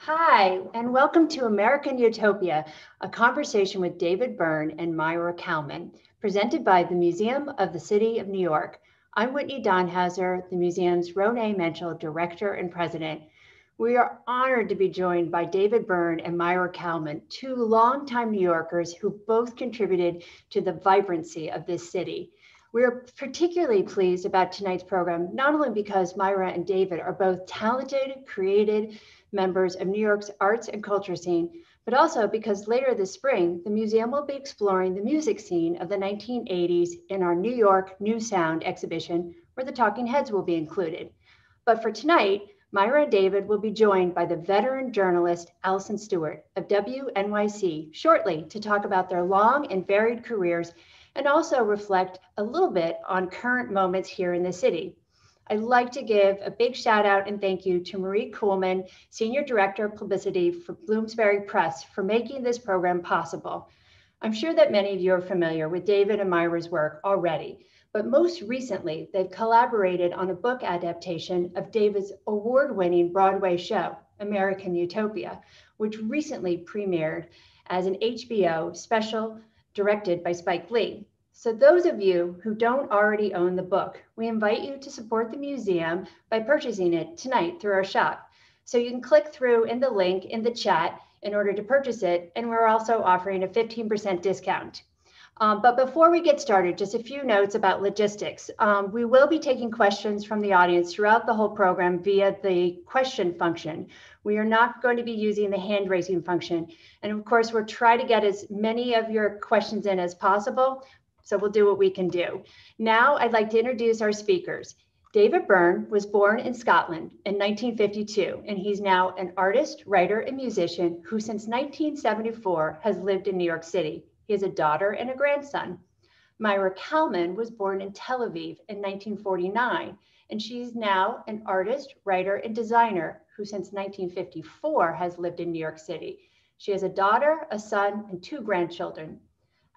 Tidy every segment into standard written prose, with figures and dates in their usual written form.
Hi, and welcome to American Utopia, a conversation with David Byrne and Maira Kalman, presented by the Museum of the City of New York. I'm Whitney Donhauser, the museum's Ronay Menschel Director and President. We are honored to be joined by David Byrne and Maira Kalman, two longtime New Yorkers who both contributed to the vibrancy of this city. We are particularly pleased about tonight's program, not only because Myra and David are both talented, creative members of New York's arts and culture scene, but also because later this spring, the museum will be exploring the music scene of the 1980s in our New York New Sound exhibition, where the Talking Heads will be included. But for tonight, Myra and David will be joined by the veteran journalist Alison Stewart of WNYC shortly to talk about their long and varied careers and also reflect a little bit on current moments here in the city. I'd like to give a big shout out and thank you to Maria Coleman, Senior Director of Publicity for Bloomsbury Press, for making this program possible. I'm sure that many of you are familiar with David and Myra's work already, but most recently, they've collaborated on a book adaptation of David's award-winning Broadway show, American Utopia, which recently premiered as an HBO special directed by Spike Lee. So those of you who don't already own the book, we invite you to support the museum by purchasing it tonight through our shop. So you can click through in the link in the chat in order to purchase it, and we're also offering a 15% discount. But before we get started, just a few notes about logistics. We will be taking questions from the audience throughout the whole program via the question function. We are not going to be using the hand raising function. And of course, we'll try to get as many of your questions in as possible. So we'll do what we can do. Now I'd like to introduce our speakers. David Byrne was born in Scotland in 1952, and he's now an artist, writer, and musician who since 1974 has lived in New York City. He has a daughter and a grandson. Maira Kalman was born in Tel Aviv in 1949, and she's now an artist, writer, and designer who since 1954 has lived in New York City. She has a daughter, a son, and two grandchildren.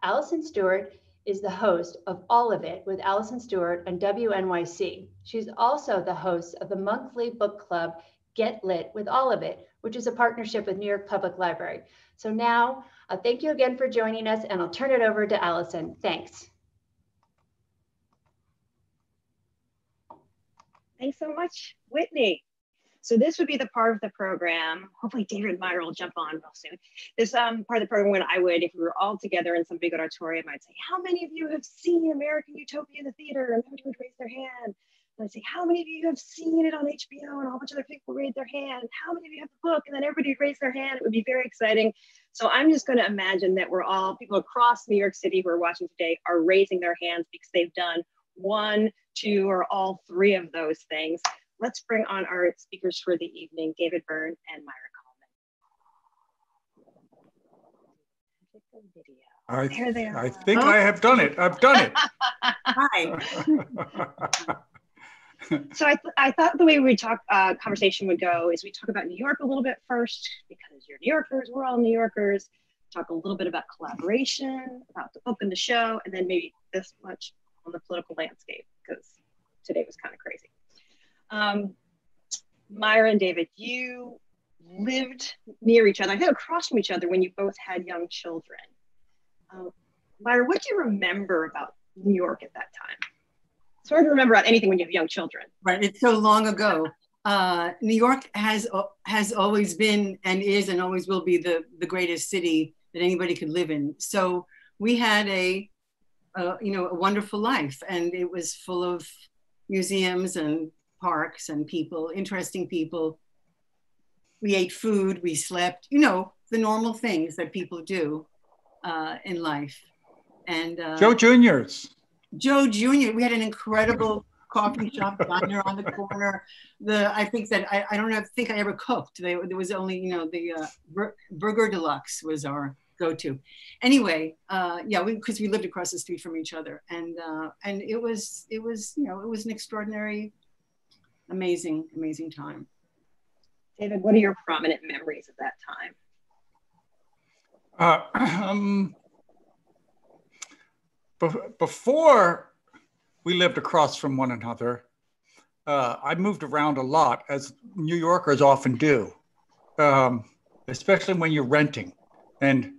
Alison Stewart is the host of All of It with Alison Stewart on WNYC. She's also the host of the monthly book club, Get Lit with All of It, which is a partnership with New York Public Library. So now, thank you again for joining us, and I'll turn it over to Alison. Thanks. Thanks so much, Whitney. So this would be the part of the program, hopefully David and Myra will jump on real soon. This part of the program when I would, if we were all together in some big auditorium, I'd say, how many of you have seen American Utopia in the theater? And everybody would raise their hand. And I'd say, how many of you have seen it on HBO? And a whole bunch of other people raise their hand. How many of you have the book? And then everybody would raise their hand. It would be very exciting. So I'm just going to imagine that we're all, people across New York City who are watching today are raising their hands because they've done one, two, or all three of those things. Let's bring on our speakers for the evening, David Byrne and Maira Kalman. There they are. I think I have done it. I've done it. Hi. So I thought the way we talk conversation would go is we talk about New York a little bit first, because you're New Yorkers, we're all New Yorkers. Talk a little bit about collaboration, about the book and the show, and then maybe this much on the political landscape, because today was kind of crazy. Myra and David, you lived near each other, I think across from each other when you both had young children. Myra, what do you remember about New York at that time? It's hard to remember about anything when you have young children. Right, it's so long ago. New York has always been and is and always will be the greatest city that anybody could live in. So we had a wonderful life, and it was full of museums and parks and people, interesting people. We ate food, we slept, the normal things that people do in life. And Joe Jr.'s. Joe Jr., we had an incredible coffee shop diner on the corner. I don't think I ever cooked. There was only, the Burger Deluxe was our go-to. Anyway, because we lived across the street from each other, and it was an extraordinary, amazing time. David, what are your prominent memories of that time? Before we lived across from one another, I moved around a lot, as New Yorkers often do. especially when you're renting and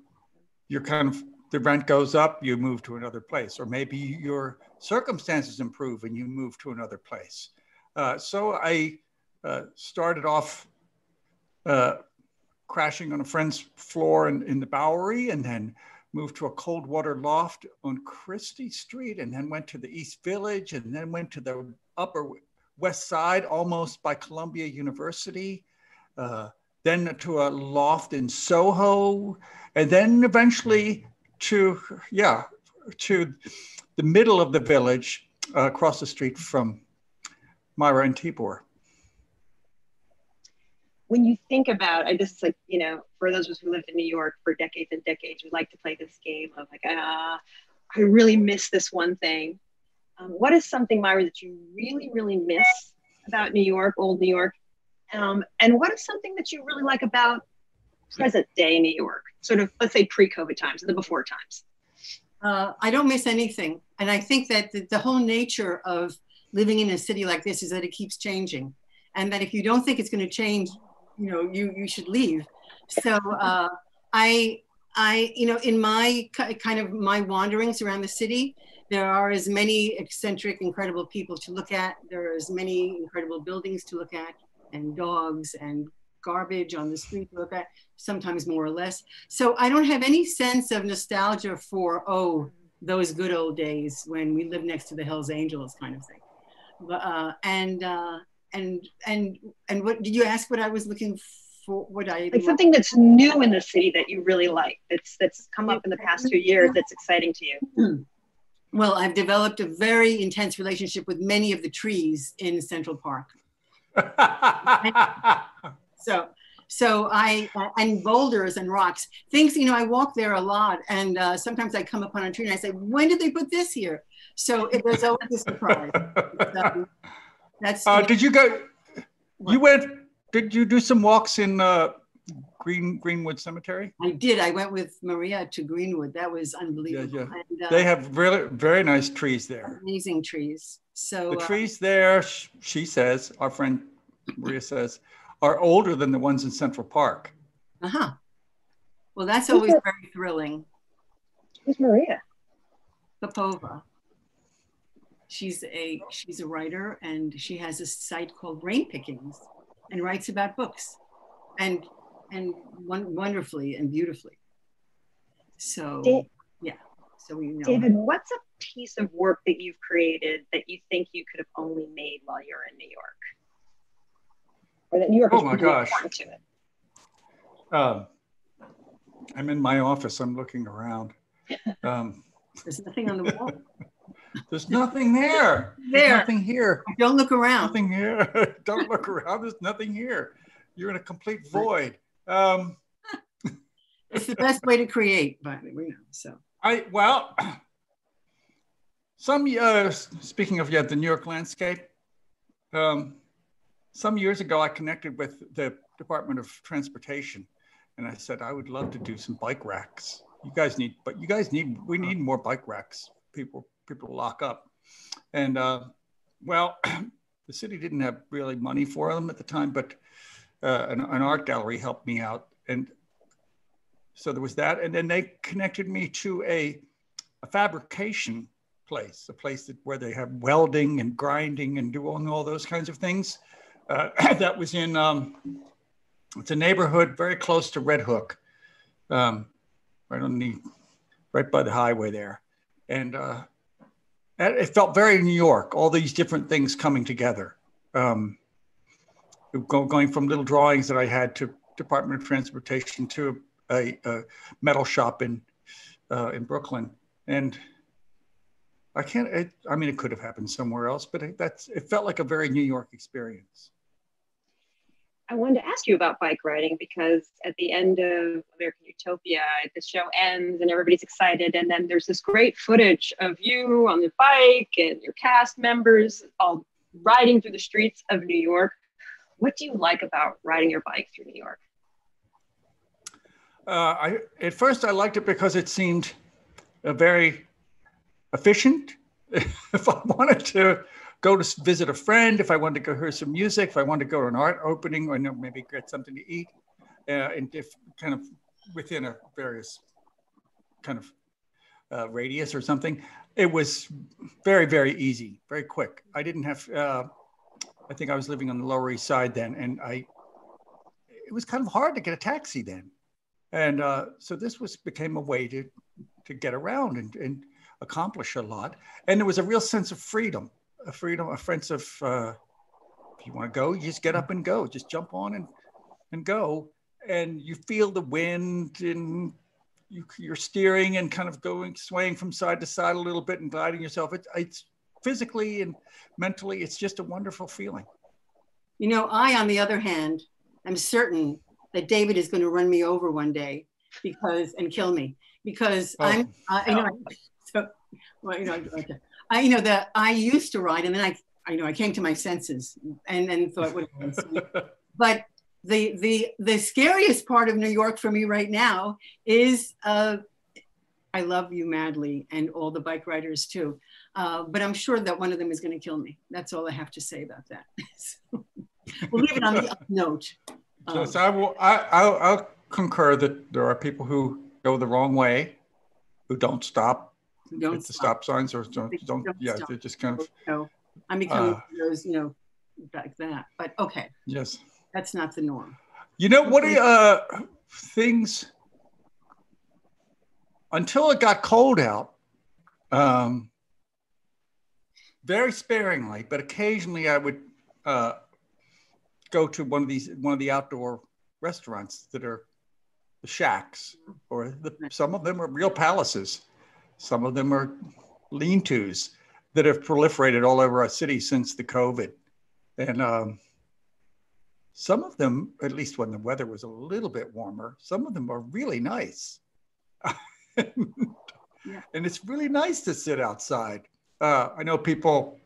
you're the rent goes up, you move to another place, or maybe your circumstances improve and you move to another place. So I started off crashing on a friend's floor in the Bowery, and then moved to a cold water loft on Christie Street, and then went to the East Village, and then went to the Upper West Side, almost by Columbia University, then to a loft in Soho, and then eventually to the middle of the village, across the street from Myra and Tibor. When you think about, I just like, you know, for those of us who lived in New York for decades and decades, we like to play this game of like, I really miss this one thing. What is something, Myra, that you really, really miss about New York, old New York? And what is something that you really like about present day New York, sort of, let's say pre-COVID times and the before times? I don't miss anything. And I think that the whole nature of living in a city like this is that it keeps changing. And that if you don't think it's going to change, you know, you should leave. So I, you know, in my kind of my wanderings around the city, there are as many eccentric, incredible people to look at. There are as many incredible buildings to look at, and dogs and garbage on the street to look at, sometimes more or less. So I don't have any sense of nostalgia for, oh, those good old days when we lived next to the Hells Angels kind of thing. And what did you ask? What I was looking for? What I like something that's new in the city that you really like, that's come up in the past 2 years that's exciting to you. Well, I've developed a very intense relationship with many of the trees in Central Park. So and boulders and rocks, things, you know, I walk there a lot, and sometimes I come upon a tree and I say, when did they put this here? So there's always a surprise. Did you go, did you do some walks in Greenwood Cemetery? I did. I went with Maria to Greenwood. That was unbelievable. Yeah. And, they have really very nice trees there. Amazing trees. So the trees there, she says, our friend Maria says, are older than the ones in Central Park. Uh-huh. Well, that's always very thrilling. Who's Maria? Popova. She's a writer, and she has a site called Brain Pickings, and writes about books, and wonderfully and beautifully. So yeah. So we know. David, what's a piece of work that you've created that you think you could have only made while you're in New York? Or that New York is really important to it? I'm in my office. I'm looking around. There's nothing on the wall. There's nothing there. There's nothing here. Don't look around. Nothing here. Don't look around. There's nothing here. You're in a complete void. It's the best way to create, but we know. So speaking of the New York landscape. Some years ago, I connected with the Department of Transportation, and I said I would love to do some bike racks. We need more bike racks. People lock up, and the city didn't have really money for them at the time, but an art gallery helped me out, and so there was that. And then they connected me to a fabrication place, a place where they have welding and grinding and doing all those kinds of things. That was in, it's a neighborhood very close to Red Hook, right by the highway there. And it felt very New York, all these different things coming together. Going from little drawings that I had to Department of Transportation to a metal shop in Brooklyn. And it could have happened somewhere else, but it felt like a very New York experience. I wanted to ask you about bike riding, because at the end of American Utopia, the show ends and everybody's excited. And then there's this great footage of you on the bike and your cast members all riding through the streets of New York. What do you like about riding your bike through New York? At first, I liked it because it seemed very efficient. If I wanted to go to visit a friend, if I wanted to go hear some music, if I wanted to go to an art opening or maybe get something to eat, and if kind of within a various kind of radius or something, it was very, very easy, very quick. I didn't have, I think I was living on the Lower East Side then, and it was kind of hard to get a taxi then. And so this became a way to get around and accomplish a lot. And there was a real sense of freedom, a sense of, if you want to go, you just get up and go, just jump on and go. And you feel the wind, and you're steering and kind of swaying from side to side a little bit and gliding yourself. It's physically and mentally, it's just a wonderful feeling. You know, I, on the other hand, am certain that David is going to run me over one day and kill me because I used to ride, and then I came to my senses and thought, what but the scariest part of New York for me right now is I love you madly, and all the bike riders too. But I'm sure that one of them is going to kill me. That's all I have to say about that. So, we'll leave it on the up note. Yes, I'll concur that there are people who go the wrong way, who don't stop at the stop signs, or don't yeah, stop. They're just kind of. No, I'm becoming those, like that. But okay. Yes. That's not the norm. You know, what things, until it got cold out, very sparingly, but occasionally I would go to one of the outdoor restaurants that are the shacks, or some of them are real palaces. Some of them are lean-tos that have proliferated all over our city since the COVID. And some of them, at least when the weather was a little bit warmer, some of them are really nice. And it's really nice to sit outside. I know people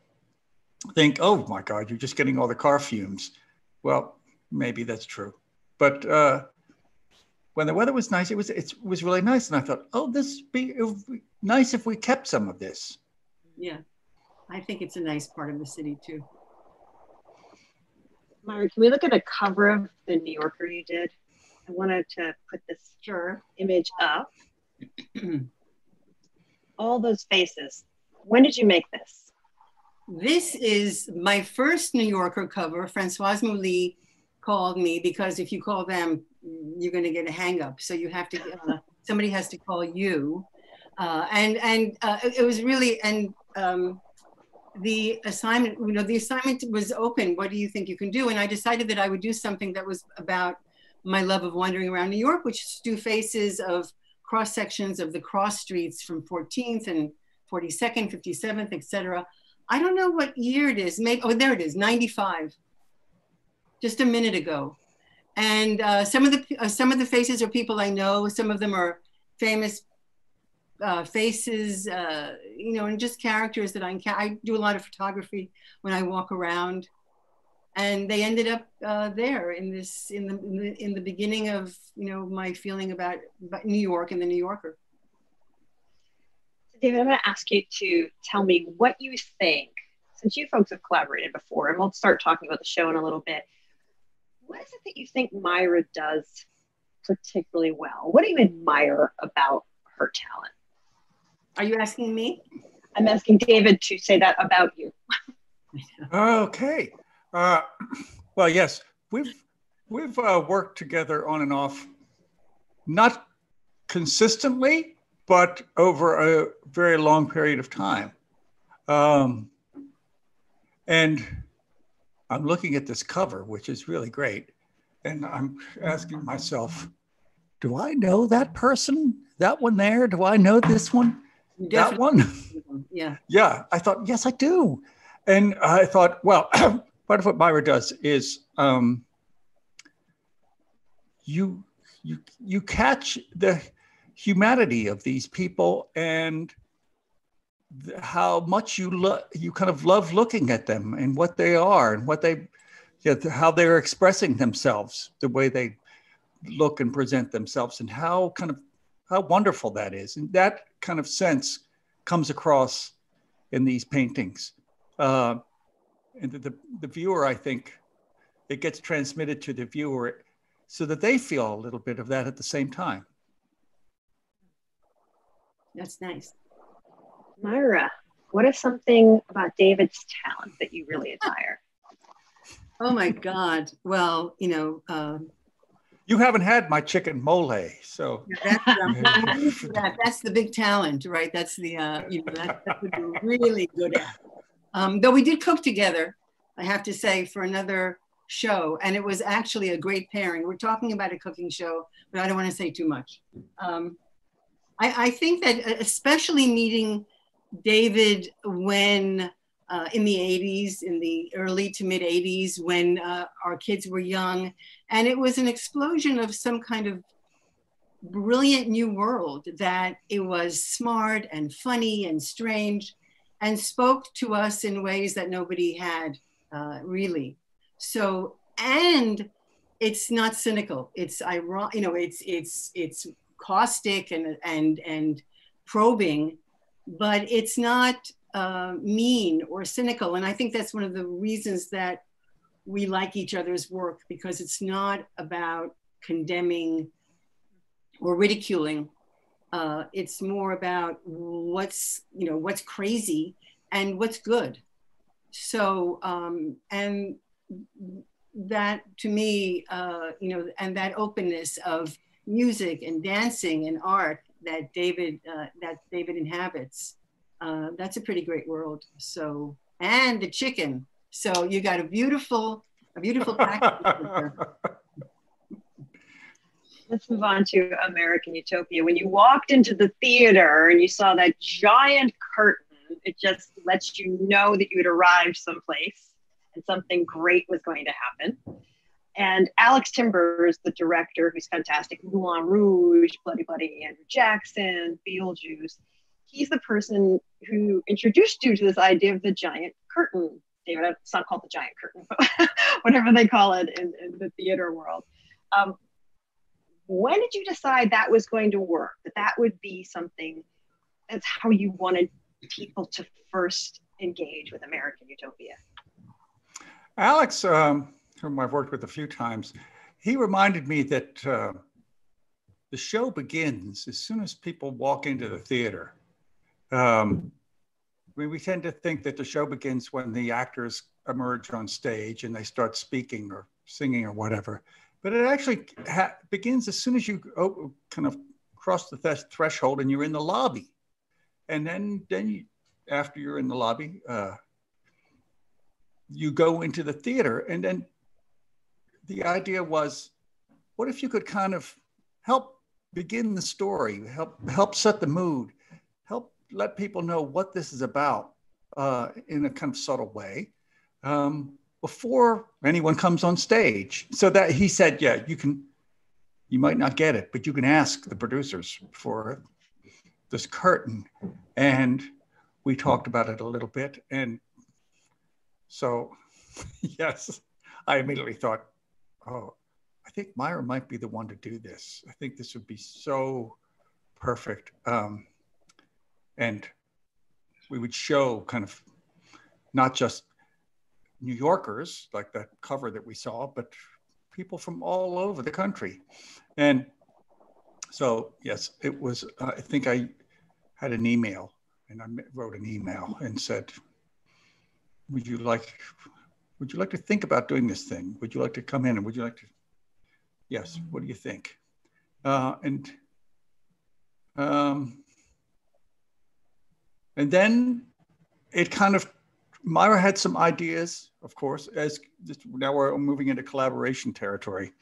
think, oh my God, you're just getting all the car fumes. Well, maybe that's true. But when the weather was nice, it was really nice. And I thought, oh, it would be nice if we kept some of this. Yeah, I think it's a nice part of the city too. Myra, can we look at a cover of the New Yorker you did? I wanted to put this image up. All those faces. When did you make this? This is my first New Yorker cover. Francoise Mouly called me, because if you call them, you're going to get a hang up. So you have to, somebody has to call you. It was really, the assignment, the assignment was open. What do you think you can do? And I decided that I would do something that was about my love of wandering around New York, which is do faces of cross sections of the cross streets from 14th and 42nd, 57th, etc. I don't know what year it is. Maybe, oh, there it is, 95, just a minute ago. And some of the faces are people I know. Some of them are famous faces, and just characters that I do a lot of photography when I walk around, and they ended up there in the beginning of my feeling about New York and the New Yorker. So David, I'm going to ask you to tell me what you think, since you folks have collaborated before, and we'll start talking about the show in a little bit. What is it that you think Myra does particularly well? What do you admire about her talent? Are you asking me? I'm asking David to say that about you. Okay. Well, yes, we've worked together on and off, not consistently, but over a very long period of time. And I'm looking at this cover, which is really great, and I'm asking myself, do I know that person? That one there? Do I know this one? That one? Yeah. Yeah, I thought, yes, I do. And I thought, well, part of what Myra does is you catch the humanity of these people and how much you kind of love looking at them and what they are and what how they're expressing themselves, the way they look and present themselves, and how wonderful that is. And that kind of sense comes across in these paintings. And the viewer, I think, it gets transmitted to the viewer so that they feel a little bit of that at the same time. That's nice. Myra, what is something about David's talent that you really admire? Oh my God. Well, you know, you haven't had my chicken mole, so that's the big talent, right? That's the you know, that's what you're really good at. Though we did cook together, I have to say, for another show, and it was actually a great pairing. We're talking about a cooking show, but I don't want to say too much. I think that especially meeting David when in the 80s, in the early to mid 80s, when our kids were young, and it was an explosion of some kind of brilliant new world, that it was smart and funny and strange and spoke to us in ways that nobody had really. So, and it's not cynical. It's ironic, you know, it's caustic and probing, but it's not mean or cynical. And I think that's one of the reasons that we like each other's work, because it's not about condemning or ridiculing. It's more about what's crazy and what's good. So, and that to me, you know, and that openness of music and dancing and art that David inhabits, that's a pretty great world. So, and the chicken. So you got a beautiful package. Let's move on to American Utopia. When you walked into the theater and you saw that giant curtain, it just lets you know that you had arrived someplace and something great was going to happen. And Alex Timbers, the director, who's fantastic, Moulin Rouge, Bloody Bloody Andrew Jackson, Beetlejuice, he's the person who introduced you to this idea of the giant curtain. David, it's not called the giant curtain, but whatever they call it in the theater world. When did you decide that was going to work, that would be something, that's how you wanted people to first engage with American Utopia? Alex, whom I've worked with a few times, he reminded me that the show begins as soon as people walk into the theater. I mean, we tend to think that the show begins when the actors emerge on stage and they start speaking or singing or whatever. But it actually begins as soon as you kind of cross the threshold and you're in the lobby. And then you, after you're in the lobby, you go into the theater. And then the idea was, what if you could kind of help begin the story, help set the mood, help let people know what this is about in a kind of subtle way before anyone comes on stage. So that he said, yeah, you might not get it, but you can ask the producers for this curtain. And we talked about it a little bit. And so, yes, I immediately thought, oh, I think Myra might be the one to do this. I think this would be so perfect. And we would show kind of not just New Yorkers, like that cover that we saw, but people from all over the country. And so, yes, it was, I think I had an email, and I wrote an email and said, would you like to think about doing this thing? Would you like to come in, and would you like to, yes, what do you think? And then it kind of, Myra had some ideas, of course, as now we're moving into collaboration territory.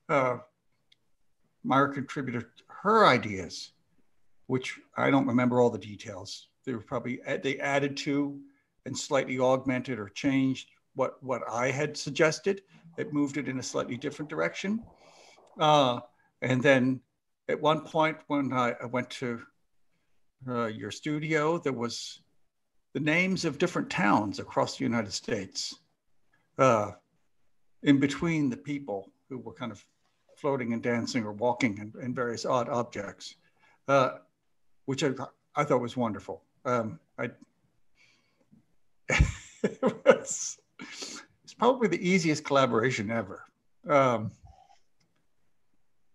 Myra contributed her ideas, which I don't remember all the details. They were probably, they added to and slightly augmented or changed what I had suggested. It moved it in a slightly different direction. And then at one point when I went to your studio, there was the names of different towns across the United States in between the people who were kind of floating and dancing or walking and various odd objects, which I thought was wonderful. It's probably the easiest collaboration ever.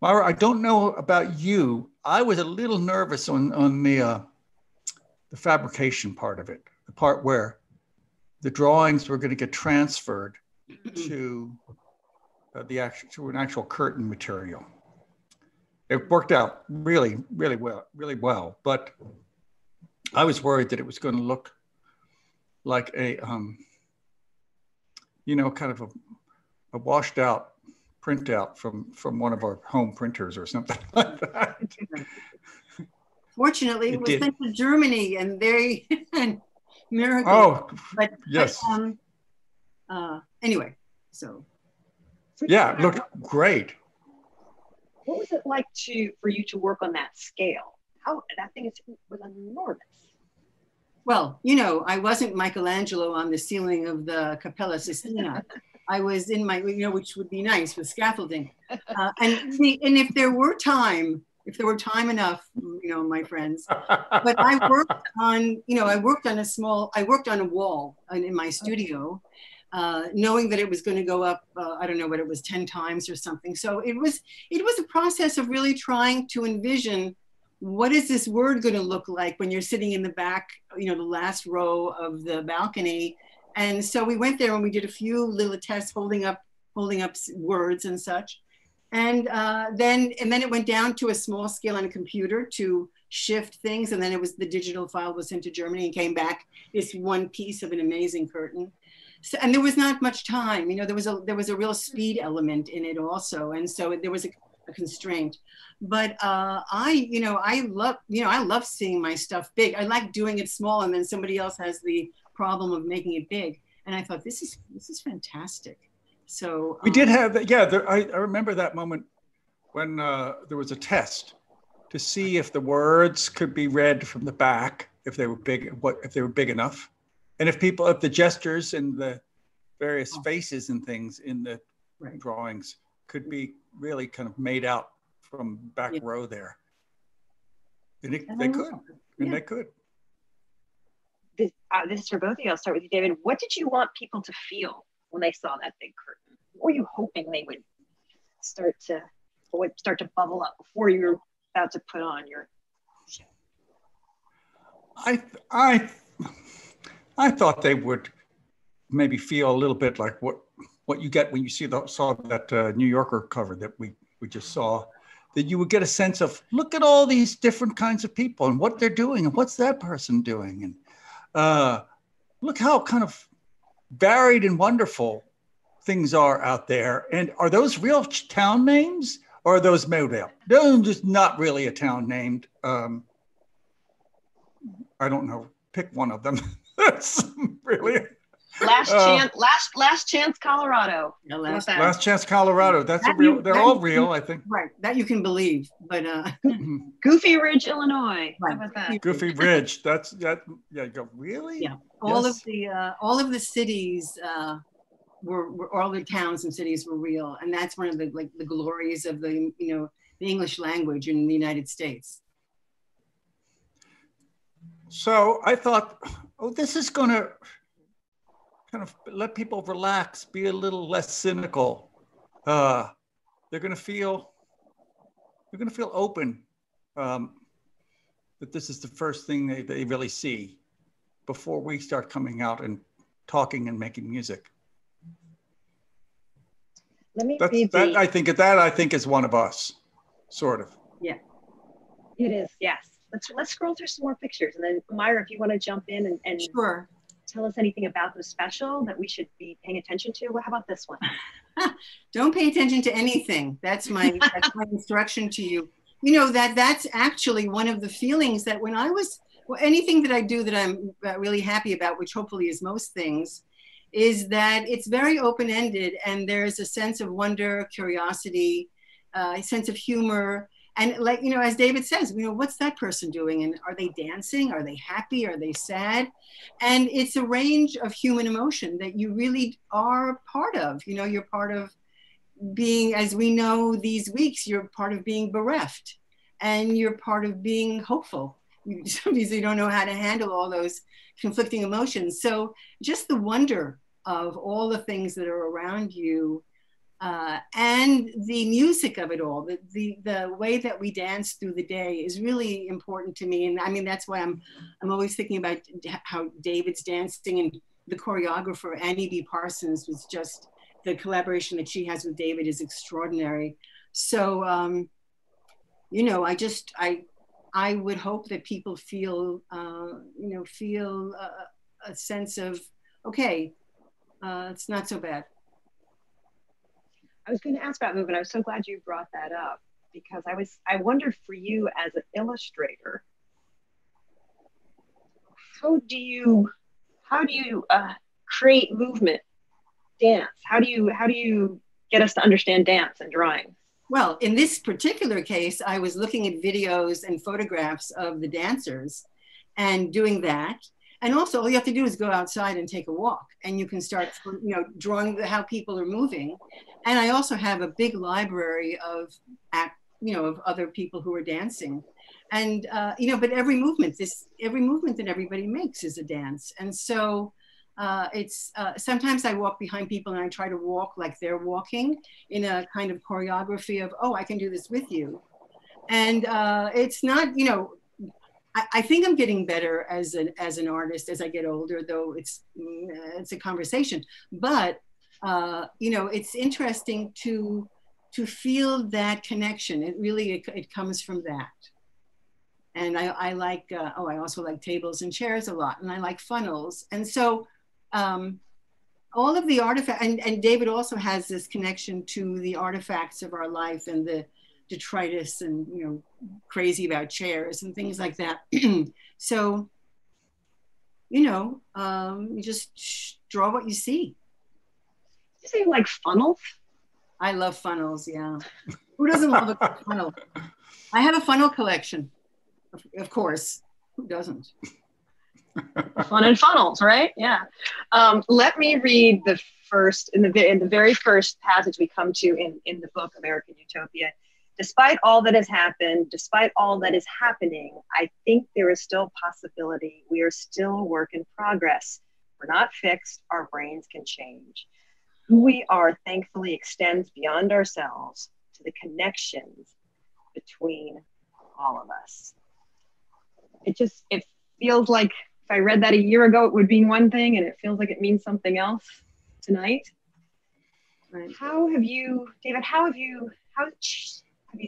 Myra, I don't know about you. I was a little nervous on the fabrication part of it, the part where the drawings were going to get transferred to an actual curtain material. It worked out really well, but I was worried that it was going to look like a, kind of a washed out printout from one of our home printers or something like that. Fortunately, it was sent to Germany, and they miracle. Oh, but yes. Anyway, so yeah, it looked great. What was it like for you to work on that scale? How that thing was enormous. Well, I wasn't Michelangelo on the ceiling of the Capella Sistina. I was in my, which would be nice with scaffolding. And if there were time enough, my friends, but I worked on a wall in my studio, knowing that it was going to go up, I don't know what it was, 10 times or something. So it was a process of really trying to envision, what is this word going to look like when you're sitting in the back, the last row of the balcony. And so we went there and we did a few little tests holding up words and such. And then it went down to a small scale on a computer to shift things. And then the digital file was sent to Germany and came back this one piece of an amazing curtain. So, and there was not much time, there was a real speed element in it also. And so there was a constraint, but I love seeing my stuff big. I like doing it small, and then somebody else has the problem of making it big. And I thought, this is fantastic. So we did have that. Yeah, I remember that moment when there was a test to see if the words could be read from the back, if they were big, if they were big enough, and if the gestures and the various faces and things in the drawings could be really kind of made out from back row there. And they could. This is for both of you. I'll start with you, David. What did you want people to feel when they saw that big curtain? What were you hoping they would start to bubble up before you were about to put on your show? I thought they would maybe feel a little bit like what you get when you saw that New Yorker cover that we just saw, that you would get a sense of, look at all these different kinds of people and what they're doing and what's that person doing, and look how kind of varied and wonderful things are out there. And are those real town names or are those made up? Those just not really a town named. I don't know. Pick one of them. That's really. Last chance, Colorado. No, last chance, Colorado. That's a real. They're all real, I think. Right, that you can believe. But Goofy Ridge, Illinois. How about that? Goofy Ridge. That's that. Yeah, you go really. Yeah, all of the cities were all the towns and cities were real, and that's one of the glories of the English language in the United States. So I thought, this is going to kind of let people relax, be a little less cynical. They're going to feel open, that this is the first thing they really see before we start coming out and talking and making music. I think is one of us, sort of. Yeah, it is. Yes. Let's scroll through some more pictures, and then Myra, if you want to jump in and sure. Tell us anything about the special that we should be paying attention to. How about this one? Don't pay attention to anything. That's my instruction to you. That's actually one of the feelings that when anything that I do that I'm really happy about, which hopefully is most things, is that it's very open-ended, and there's a sense of wonder, curiosity, a sense of humor. And as David says, what's that person doing? And are they dancing? Are they happy? Are they sad? And it's a range of human emotion that you really are part of. You're part of being, as we know these weeks, you're part of being bereft, and you're part of being hopeful. Sometimes you don't know how to handle all those conflicting emotions. So just the wonder of all the things that are around you and the music of it all, the way that we dance through the day is really important to me. And I mean, that's why I'm always thinking about how David's dancing, and the choreographer, Annie B. Parsons, was just, the collaboration that she has with David is extraordinary. So, you know, I would hope that people feel, you know, feel a sense of, okay, it's not so bad. I was going to ask about movement. I was so glad you brought that up, because I wondered for you as an illustrator, how do you create movement, dance? How do you get us to understand dance and drawing? Well, in this particular case, I was looking at videos and photographs of the dancers and doing that. And also all you have to do is go outside and take a walk, and you can start, you know, drawing how people are moving. And I also have a big library of, you know, of other people who are dancing. And, you know, but every movement that everybody makes is a dance. And so it's, sometimes I walk behind people and I try to walk like they're walking in a kind of choreography of, oh, I can do this with you. And it's not, you know, I think I'm getting better as an artist as I get older, though it's a conversation. But you know, it's interesting to feel that connection. It really it comes from that. And I like I also like tables and chairs a lot, and I like funnels. And so all of the artifacts, and David also has this connection to the artifacts of our life and the detritus, and, you know, crazy about chairs and things like that. So, you know, you just draw what you see. You say you like funnels? I love funnels, yeah. Who doesn't love a good funnel? I have a funnel collection, of course. Who doesn't? Fun and funnels, right? Yeah. Let me read the first, in the very first passage we come to in the book, American Utopia. Despite all that has happened, despite all that is happening, I think there is still possibility. We are still a work in progress. We're not fixed. Our brains can change. Who we are, thankfully, extends beyond ourselves to the connections between all of us. It feels like if I read that a year ago, it would mean one thing, and it feels like it means something else tonight. Right. David, how have you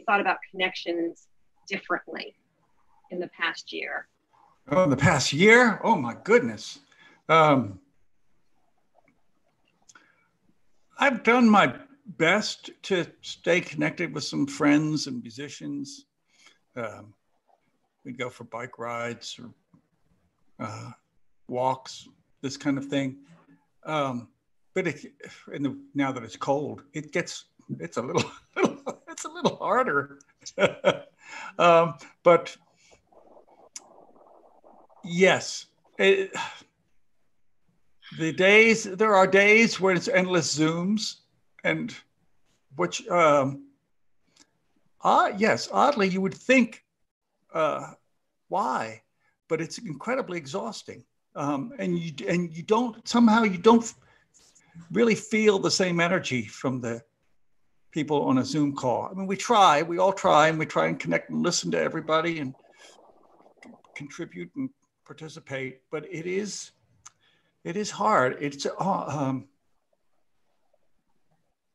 thought about connections differently in the past year? Oh, in the past year? Oh my goodness. I've done my best to stay connected with some friends and musicians. We'd go for bike rides or walks, this kind of thing. But now that it's cold, it's a little harder. But yes, there are days where it's endless Zooms, and which, yes, oddly you would think, why? But it's incredibly exhausting, and you don't really feel the same energy from the people on a Zoom call. I mean, we all try, and we try and connect and listen to everybody and contribute and participate, but it is hard. It's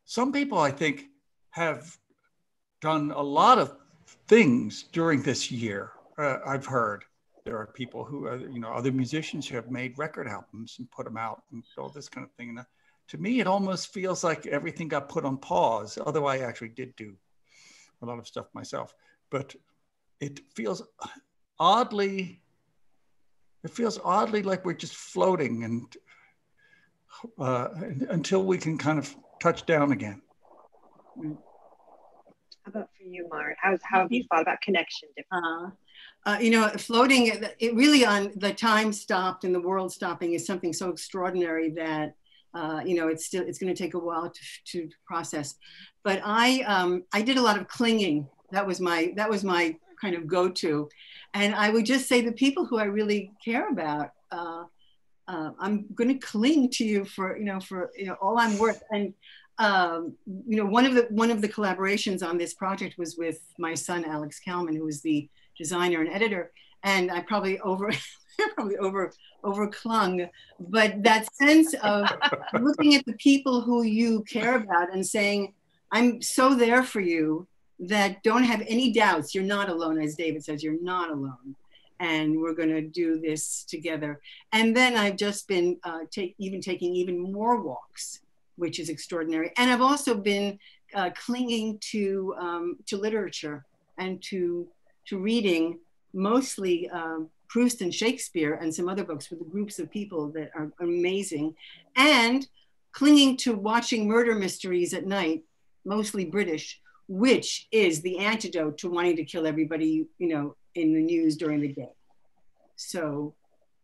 some people, I think, have done a lot of things during this year. I've heard there are people who are, you know, other musicians who have made record albums and put them out and all this kind of thing. And to me, it almost feels like everything got put on pause, although I actually did do a lot of stuff myself. But it feels oddly like we're just floating and until we can kind of touch down again. How about for you, Myra? How have you thought about connection differently? You know, floating, it really, on the time stopped and the world stopping is something so extraordinary that, you know, it's going to take a while to process. But I did a lot of clinging. That was my kind of go-to. And I would just say the people who I really care about, I'm going to cling to you for all I'm worth. And one of the collaborations on this project was with my son, Alex Kalman, who was the designer and editor. And I probably overclung, but that sense of looking at the people who you care about and saying, I'm so there for you, that don't have any doubts. You're not alone, as David says, you're not alone. And we're going to do this together. And then I've just been taking even more walks, which is extraordinary. And I've also been clinging to literature and to reading, mostly Proust and Shakespeare and some other books with groups of people that are amazing, and clinging to watching murder mysteries at night, mostly British, which is the antidote to wanting to kill everybody, in the news during the day. So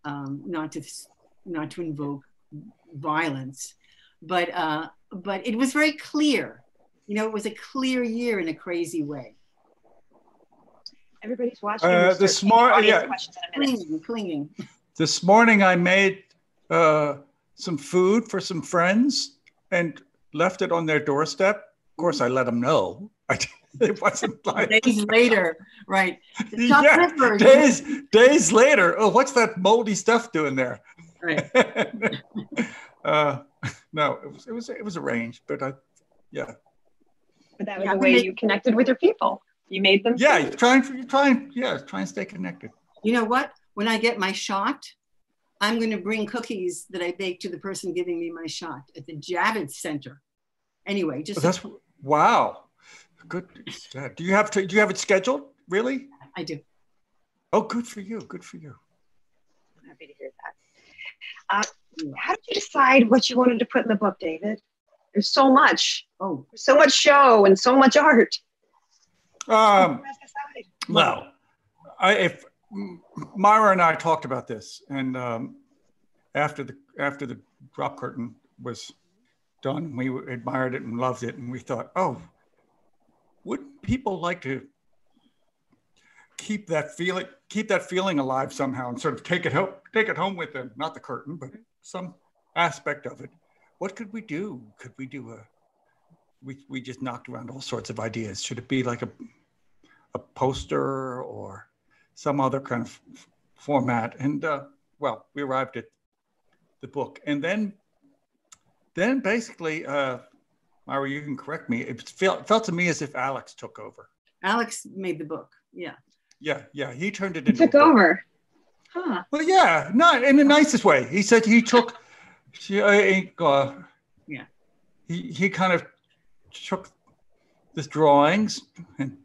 not to invoke violence, but it was very clear. It was a clear year in a crazy way. Everybody's watching. This morning, clinging. This morning I made some food for some friends and left it on their doorstep. Of course, I let them know. It wasn't like days later, right? Yeah, days later. Oh, what's that moldy stuff doing there? Right. No, it was arranged, but yeah. But that was the way you connected with your people. You made them. Yeah, you're trying to stay connected. You know what? When I get my shot, I'm going to bring cookies that I baked to the person giving me my shot at the Javits Center. Anyway, wow. Good. Do you have it scheduled? Really? I do. Oh, good for you. Good for you. I'm happy to hear that. How did you decide what you wanted to put in the book, David? There's so much. Oh, so much show and so much art. Well, if Myra and I talked about this, and after the drop curtain was done, we admired it and loved it, and we thought, oh, wouldn't people like to keep that feeling alive somehow and sort of take it home with them? Not the curtain, but some aspect of it. What could we do? Could we do we just knocked around all sorts of ideas. Should it be like a poster or some other kind of format? And well, we arrived at the book, and then basically, Myra, you can correct me. It felt to me as if Alex took over. Alex made the book. Yeah. Yeah. He turned it into. Took over. Huh. Well, yeah, not in the nicest way. He said he took. Yeah. He kind of took the drawings and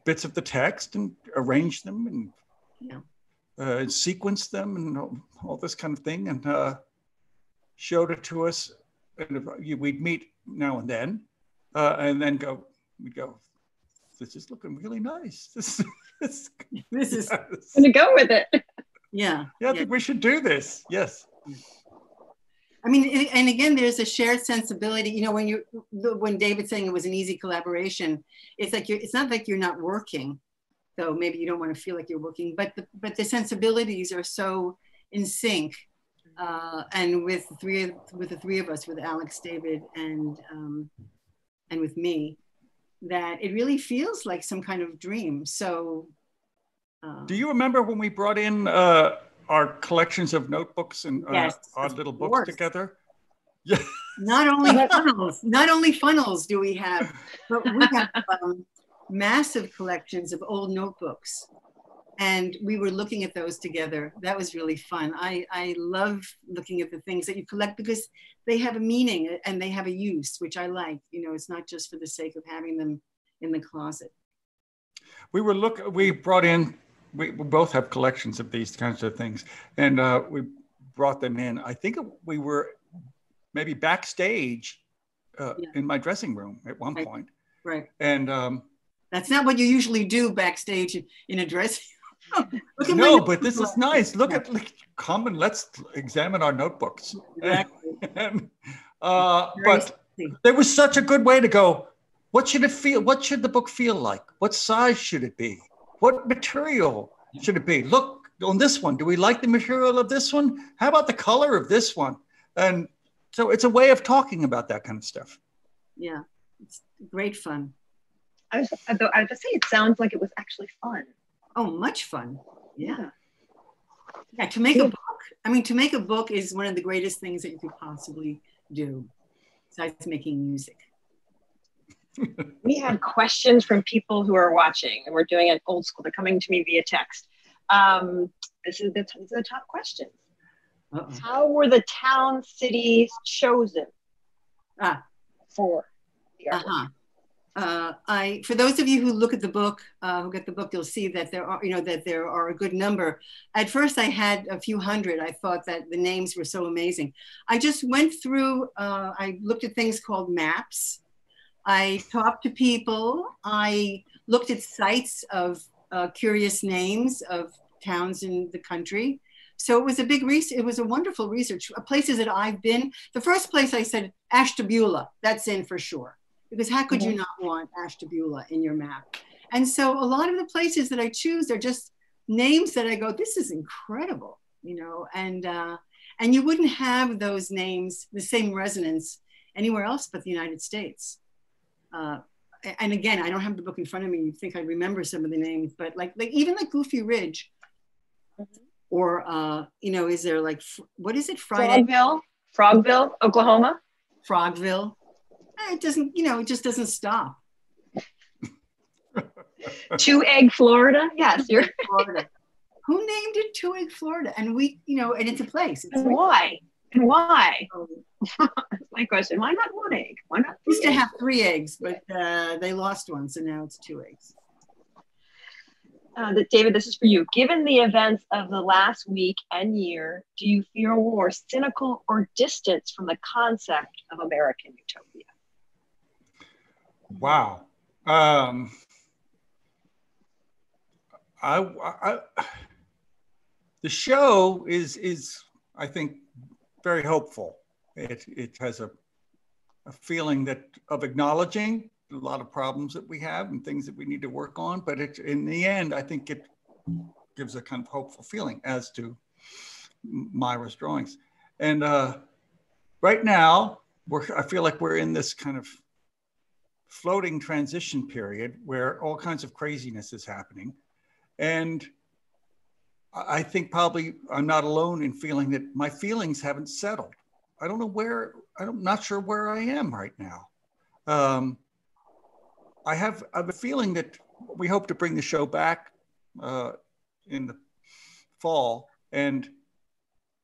bits of the text and arranged them and sequenced them and all this kind of thing, and showed it to us. And we'd meet now and then we'd go, this is looking really nice. This is I'm gonna go with it. Yeah. I think we should do this. Yes. I mean, and again, there's a shared sensibility. When David's saying it was an easy collaboration, it's like it's not like you're not working, though maybe you don't want to feel like you're working, but the sensibilities are so in sync. And with the three of us, with Alex, David, and with me, that it really feels like some kind of dream. So, do you remember when we brought in our collections of notebooks and odd little books together? Yeah. Not only funnels do we have, but we have massive collections of old notebooks. And we were looking at those together. That was really fun. I love looking at the things that you collect because they have a meaning and they have a use, which I like. It's not just for the sake of having them in the closet. We both have collections of these kinds of things. And we brought them in. I think we were maybe backstage in my dressing room at one point. Right. And that's not what you usually do backstage in a dressing room. No, but this is nice. Come and let's examine our notebooks. Exactly. But there was such a good way to go. What should it feel? What should the book feel like? What size should it be? What material should it be? Look on this one. Do we like the material of this one? How about the color of this one? And So it's a way of talking about that kind of stuff. Yeah, it's great fun. I was to say, it sounds like it was actually fun. Oh, much fun. Yeah. Yeah, to make a book. I mean, to make a book is one of the greatest things that you could possibly do, besides making music. We had questions from people who are watching, and we're doing it old school. They're coming to me via text. These are the top questions. How were the town cities chosen for the artwork? For those of you who look at the book, who get the book, you'll see that there are a good number. At first, I had a few hundred. I thought that the names were so amazing. I just went through. I looked at things called maps. I talked to people. I looked at sites of curious names of towns in the country. So it was a big research. It was a wonderful research. Places that I've been. The first place I said Ashtabula. That's in for sure. Because how could you not want Ashtabula in your map? And so a lot of the places that I choose are just names that I go, this is incredible, you know, and you wouldn't have those names, the same resonance anywhere else but the United States. And again, I don't have the book in front of me. You'd think I'd remember some of the names, but like even like Goofy Ridge, or you know, is there like, what is it? Frogville, Oklahoma. Frogville. It doesn't, you know, it just doesn't stop. Two Egg, Florida. Yes, you're Florida. Who named it Two Egg, Florida? And we, you know, and it's a place. And why? And why? That's my question. Why not one egg? Why not? We used to have 3 eggs, but they lost one, so now it's 2 eggs. David, this is for you. Given the events of the last week and year, do you feel more cynical or distant from the concept of American Utopia? Wow. The show is I think very hopeful. It has a feeling of acknowledging a lot of problems that we have and things that we need to work on, but in the end, I think it gives a kind of hopeful feeling, as to Myra's drawings. And right now, I feel like we're in this kind of floating transition period where all kinds of craziness is happening. And I think probably I'm not alone in feeling that my feelings haven't settled. I don't know where, I'm not sure where I am right now. I have a feeling that we hope to bring the show back in the fall, and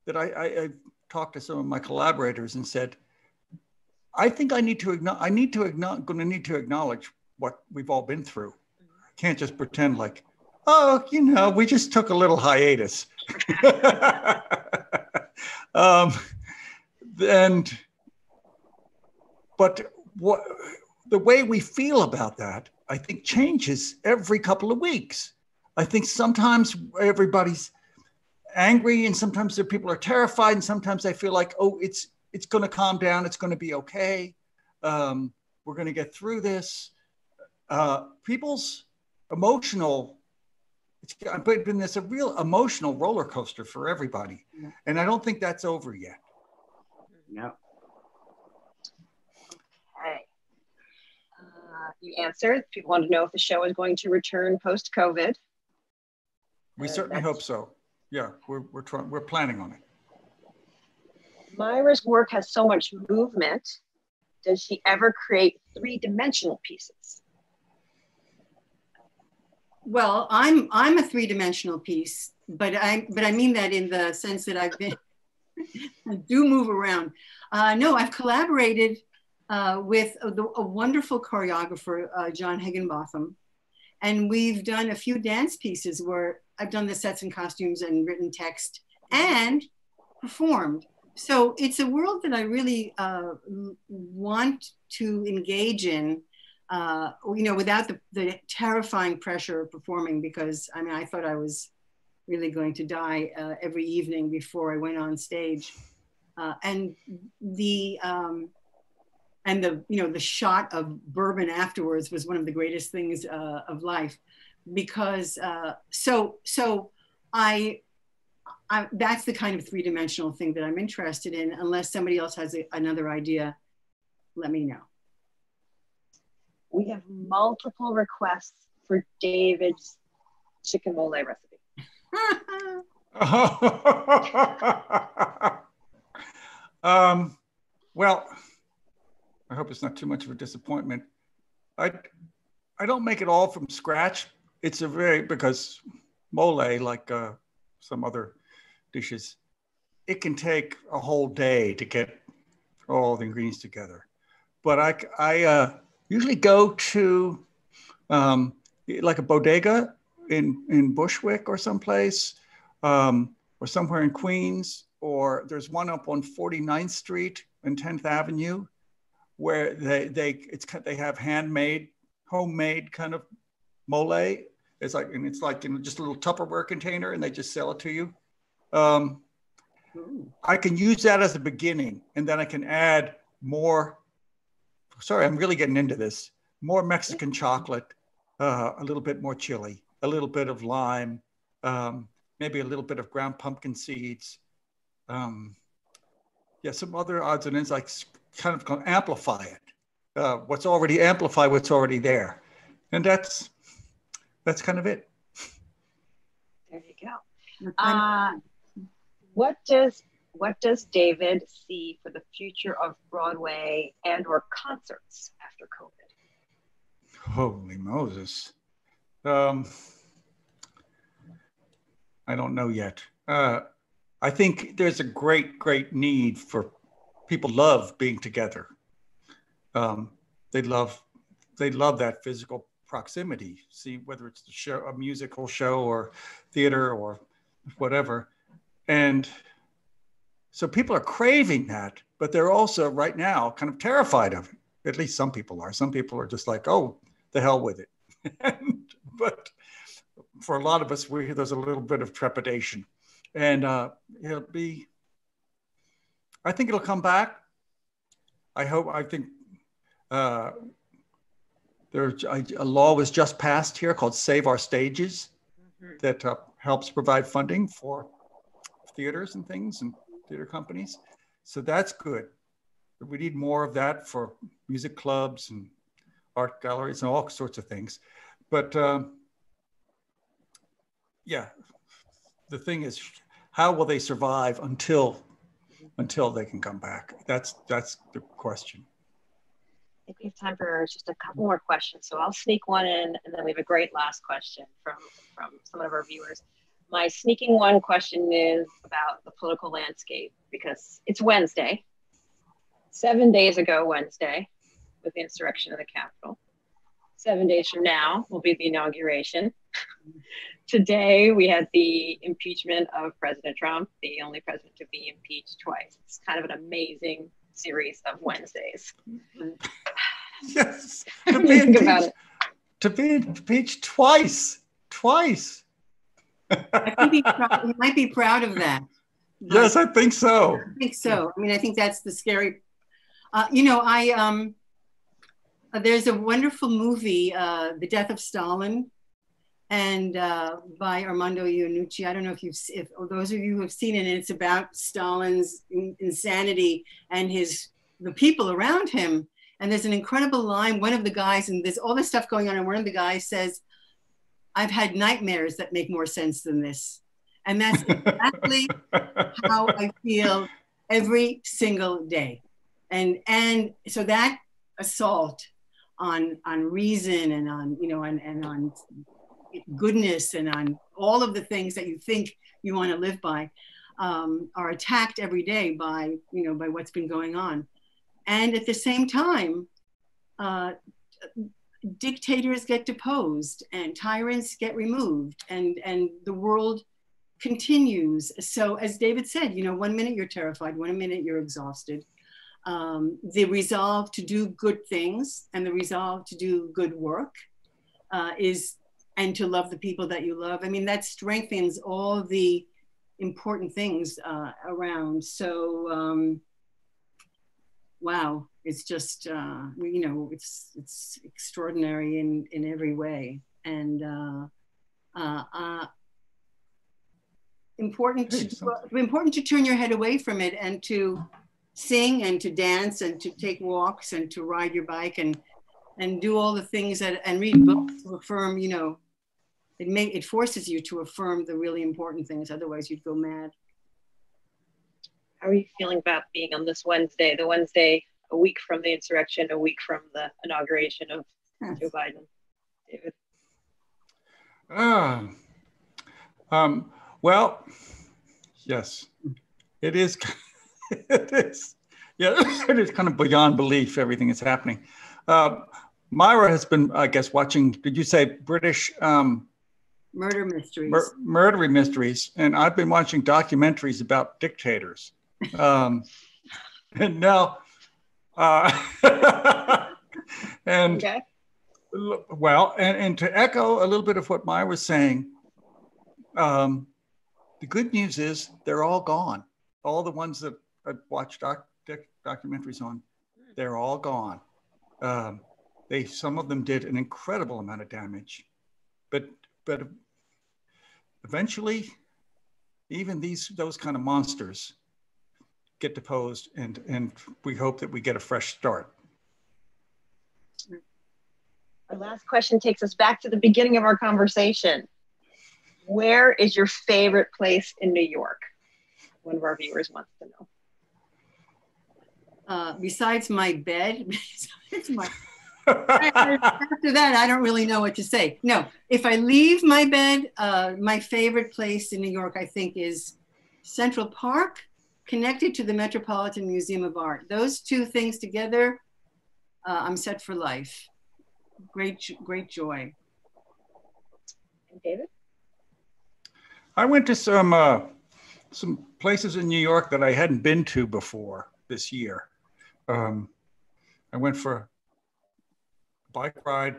that I talked to some of my collaborators and said, I think going to need to acknowledge what we've all been through. I can't just pretend like, oh, you know, we just took a little hiatus. But the way we feel about that, I think, changes every couple of weeks. I think sometimes everybody's angry, and sometimes the people are terrified, and sometimes they feel like, oh, it's going to calm down, it's going to be okay. We're going to get through this. People's emotional, it's been this a real emotional roller coaster for everybody. Yeah. And I don't think that's over yet. No. Okay. You answered. People want to know if the show is going to return post-COVID. We certainly hope so. Yeah, we're planning on it. Myra's work has so much movement. Does she ever create 3-dimensional pieces? Well, I'm a 3-dimensional piece, but I mean that in the sense that I do move around. No, I've collaborated with a wonderful choreographer, John Higginbotham, and we've done a few dance pieces where I've done the sets and costumes and written text and performed. So it's a world that I really want to engage in, you know, without the terrifying pressure of performing, because I mean, I thought I was really going to die every evening before I went on stage. And the you know, the shot of bourbon afterwards was one of the greatest things of life, because so I that's the kind of three-dimensional thing that I'm interested in. Unless somebody else has another idea, let me know. We have multiple requests for David's chicken mole recipe. Well, I hope it's not too much of a disappointment. I don't make it all from scratch. It's because mole, like some other dishes, it can take a whole day to get all the ingredients together. But I usually go to like a bodega in Bushwick or someplace, or somewhere in Queens, or there's one up on 49th Street and 10th Avenue, where they have homemade kind of mole. It's like in just a little Tupperware container, and they just sell it to you. I can use that as the beginning, and then I can add more. Sorry, I'm really getting into this. More Mexican chocolate, a little bit more chili, a little bit of lime, maybe a little bit of ground pumpkin seeds. Some other odds and ends, like kind of amplify it. What's already there, and that's kind of it. There you go. What does David see for the future of Broadway and/or concerts after COVID? Holy Moses. I don't know yet. I think there's a great need for people love being together. They love that physical proximity. See, whether it's a musical show or theater or whatever. And so people are craving that, but they're also right now kind of terrified of it. At least some people are. Some people are just like, oh, the hell with it. But for a lot of us, there's a little bit of trepidation. And I think it'll come back. I think a law was just passed here called Save Our Stages that helps provide funding for theaters and things and theater companies. So that's good. We need more of that for music clubs and art galleries and all sorts of things. But the thing is, how will they survive until they can come back? That's the question. I think we have time for just a couple more questions. So I'll sneak one in, and then we have a great last question from some of our viewers. My sneaking one question is about the political landscape, because it's Wednesday. 7 days ago Wednesday, with the insurrection of the Capitol. 7 days from now will be the inauguration. Today, we had the impeachment of President Trump, the only president to be impeached twice. It's kind of an amazing series of Wednesdays. Yes, think about it. To be impeached twice. He might be proud of that. Yes, I think so. I think so. I mean, I think that's the scary. There's a wonderful movie, The Death of Stalin, and by Armando Iannucci. I don't know if those of you who have seen it, and it's about Stalin's insanity and the people around him. And there's an incredible line. One of the guys, and there's all this stuff going on, and one of the guys says, "I've had nightmares that make more sense than this." And that's exactly how I feel every single day. And so that assault on reason and on, and on goodness and on all of the things that you think you want to live by are attacked every day by what's been going on. And at the same time, dictators get deposed and tyrants get removed, and the world continues. So as David said, 1 minute you're terrified, 1 minute you're exhausted. The resolve to do good things and the resolve to do good work and to love the people that you love. I mean, that strengthens all the important things around. So, wow, it's just, it's extraordinary in every way. And important to turn your head away from it and to sing and to dance and to take walks and to ride your bike and do all the things and read books to affirm, you know, it forces you to affirm the really important things. Otherwise you'd go mad. How are you feeling about being on this Wednesday, the Wednesday a week from the insurrection, a week from the inauguration of Joe Biden? David? Well, yes, it is. It is. Yeah, it is kind of beyond belief, everything that's happening. Myra has been, I guess, watching, did you say British? Murder mysteries. Murder mysteries. And I've been watching documentaries about dictators. And now, and Okay. Well, and to echo a little bit of what Myra was saying, the good news is they're all gone. All the ones that I've watched documentaries on, they're all gone. Some of them did an incredible amount of damage, but eventually, even those kind of monsters get deposed, and we hope that we get a fresh start. Our last question takes us back to the beginning of our conversation. Where is your favorite place in New York? One of our viewers wants to know. Besides my bed, after that, I don't really know what to say. No, if I leave my bed, my favorite place in New York, I think, is Central Park, connected to the Metropolitan Museum of Art. Those two things together, I'm set for life. Great joy. And David? I went to some places in New York that I hadn't been to before this year. I went for a bike ride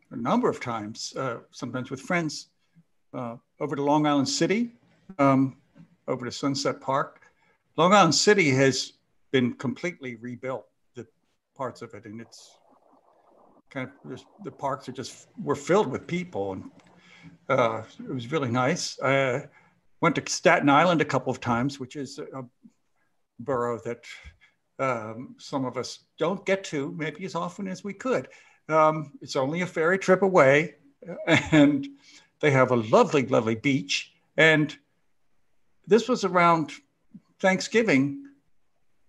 a number of times, sometimes with friends, over to Long Island City, over to Sunset Park. Long Island City has been completely rebuilt, the parts of it, and it's kind of, the parks were filled with people, and it was really nice. I went to Staten Island a couple of times, which is a borough that some of us don't get to maybe as often as we could. It's only a ferry trip away, and they have a lovely, lovely beach. And this was around Thanksgiving.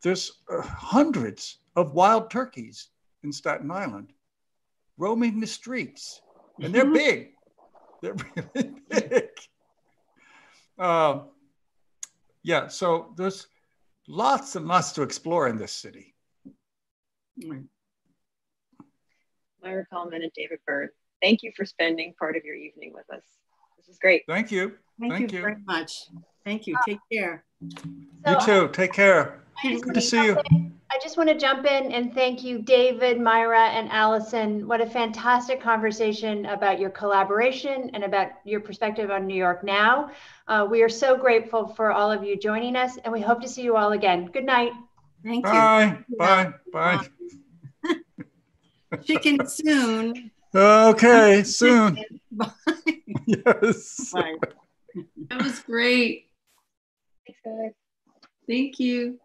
There's hundreds of wild turkeys in Staten Island roaming the streets, and they're big. They're really big. Yeah, so there's lots and lots to explore in this city. Maira Kalman and David Byrne, thank you for spending part of your evening with us. This is great. Thank you. Thank you very much. Thank you. Take care. You too. Take care. Good to see you. I just want to jump in and thank you, David, Myra, and Alison. What a fantastic conversation about your collaboration and about your perspective on New York now. We are so grateful for all of you joining us, and we hope to see you all again. Good night. Thank you. Bye. Bye. Bye. Chicken soon. Okay, soon. Bye. Yes. Bye. That was great. Thanks, guys. Thank you.